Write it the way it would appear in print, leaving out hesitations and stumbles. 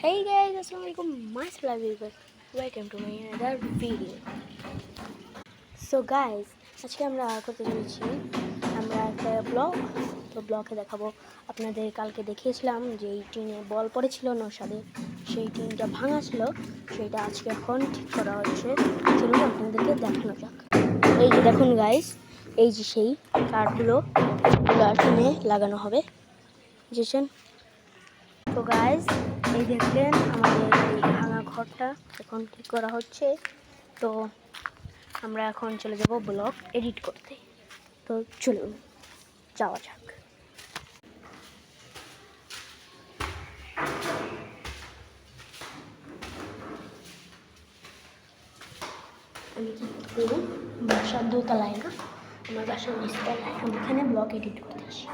Hey guys, Assalamualaikum. Myself Viver. Welcome to my another video. So guys, আজকে আমরা করতে চলেছি আমরা একটা ব্লগে দেখাবো আপনাদের। কালকে দেখিয়েছিলাম যে এই টিনে বল পড়েছিল নৌসাদে, সেই টিনটা ভাঙা ছিল, সেটা আজকে এখন ঠিক করা হচ্ছে। চলুন আপনাদেরকে দেখানো যাক। এই যে দেখুন গাইস, এই যে সেই কাঠগুলো টিনে লাগানো হবে, বুঝেছেন তো গাইস। এই দেখলেন আমাদের এই ভাঙা ঘরটা এখন ঠিক করা হচ্ছে। তো আমরা এখন চলে যাব ব্লগ এডিট করতে। তো চলুন যাওয়া যাক। আমি কি করবো, বাসার দোতলায় না, আমার বাসার নিচতলায়, আমি এখানে ব্লগ এডিট করতে আসি।